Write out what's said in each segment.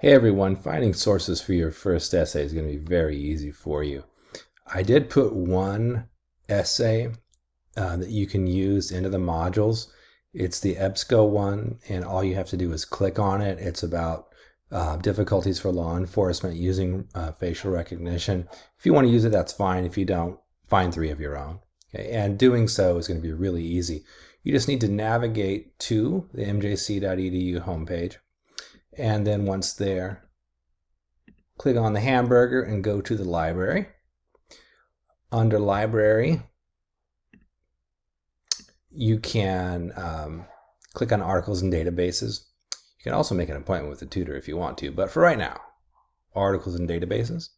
Hey everyone, finding sources for your first essay is going to be very easy for you. I did put one essay that you can use into the modules. It's the EBSCO one, and all you have to do is click on it. It's about difficulties for law enforcement using facial recognition. If you want to use it, that's fine. If you don't, find 3 of your own. Okay? And doing so is going to be really easy. You just need to navigate to the mjc.edu homepage. And then once there, click on the hamburger and go to the library. Under library, you can click on articles and databases. You can also make an appointment with the tutor if you want to, but for right now, articles and databases.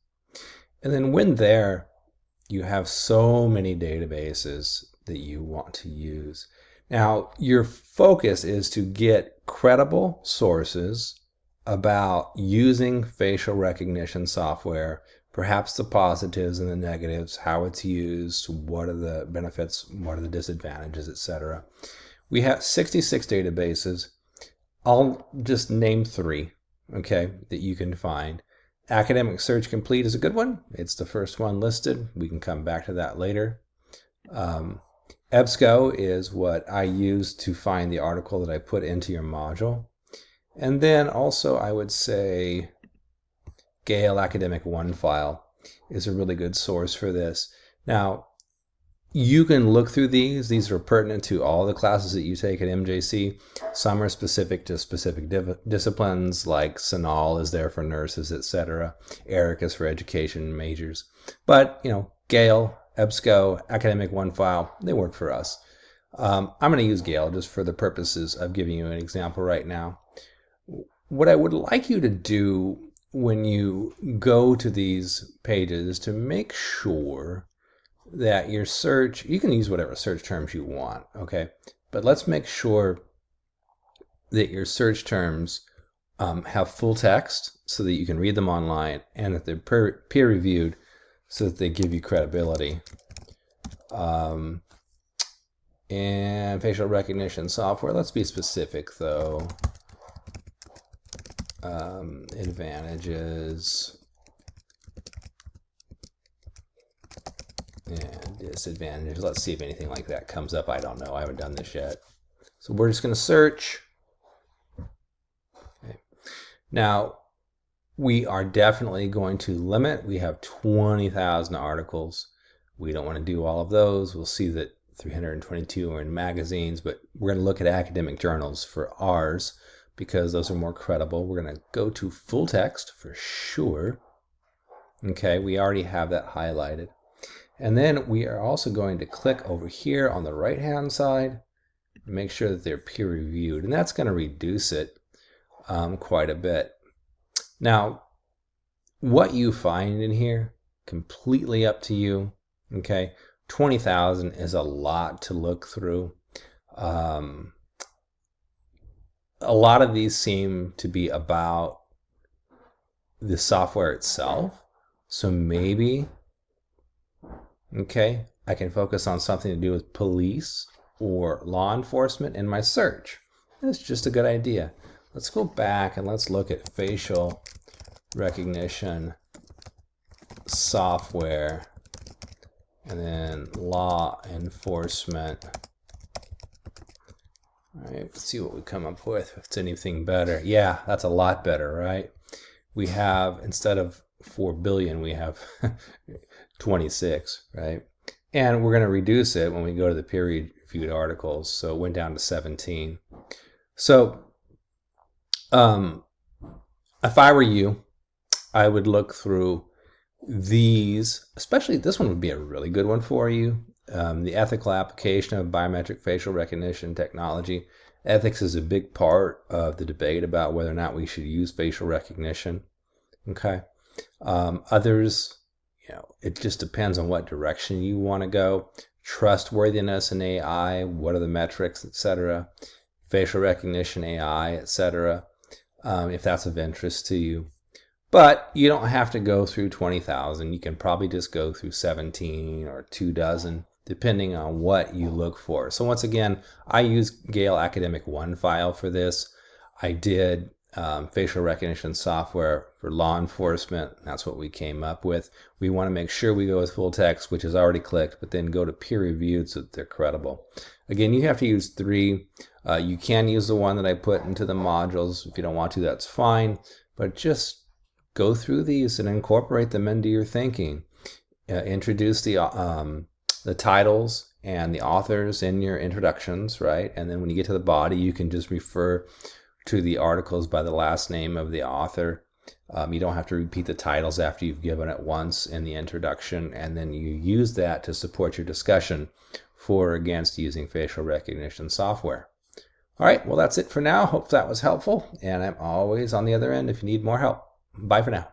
And then when there, you have so many databases that you want to use. Now, your focus is to get credible sources about using facial recognition software, perhaps the positives and the negatives, how it's used, what are the benefits, what are the disadvantages, etc. We have 66 databases. I'll just name 3, okay, that you can find. Academic Search Complete is a good one. It's the first one listed. We can come back to that later. EBSCO is what I use to find the article that I put into your module. And then also I would say Gale Academic OneFile is a really good source for this. Now, you can look through these. These are pertinent to all the classes that you take at MJC. Some are specific to specific disciplines, like CINAHL is there for nurses, etc. ERIC is for education majors. But, Gale, EBSCO, Academic OneFile, they work for us. I'm going to use Gale just for the purposes of giving you an example right now. What I would like you to do when you go to these pages is to make sure that your search, you can use whatever search terms you want, okay? But let's make sure that your search terms have full text so that you can read them online, and that they're peer-reviewed so that they give you credibility. And facial recognition software, let's be specific though. Advantages and disadvantages. Let's see if anything like that comes up. I don't know. I haven't done this yet. So we're just going to search. Okay. Now, we are definitely going to limit. We have 20,000 articles. We don't want to do all of those. We'll see that 322 are in magazines, but we're going to look at academic journals for ours, because those are more credible. We're going to go to full text for sure. Okay, we already have that highlighted. And then we are also going to click over here on the right-hand side and make sure that they're peer-reviewed. And that's going to reduce it quite a bit. Now, what you find in here, completely up to you. Okay, 20,000 is a lot to look through. A lot of these seem to be about the software itself. So maybe, okay, I can focus on something to do with police or law enforcement in my search. That's just a good idea. Let's go back and let's look at facial recognition software and then law enforcement. All right, let's see what we come up with, if it's anything better. Yeah, that's a lot better, right? We have, instead of 4 billion, we have 26, right? And we're going to reduce it when we go to the peer-reviewed articles, so it went down to 17. So if I were you, I would look through these, especially this one would be a really good one for you. The ethical application of biometric facial recognition technology. Ethics is a big part of the debate about whether or not we should use facial recognition. Okay. Others, it just depends on what direction you want to go. Trustworthiness in AI, what are the metrics, etc. Facial recognition AI, etc. If that's of interest to you. But you don't have to go through 20,000. You can probably just go through 17 or 24, depending on what you look for. So once again, I use Gale Academic OneFile for this. I did facial recognition software for law enforcement. That's what we came up with. We want to make sure we go with full text, which is already clicked, but then go to peer reviewed so that they're credible. Again, you have to use 3. You can use the one that I put into the modules. If you don't want to, that's fine. But just go through these and incorporate them into your thinking. Introduce the titles and the authors in your introductions, right? And then when you get to the body, you can just refer to the articles by the last name of the author. You don't have to repeat the titles after you've given it once in the introduction, and then you use that to support your discussion for or against using facial recognition software. All right, well, that's it for now. Hope that was helpful, and I'm always on the other end if you need more help. Bye for now.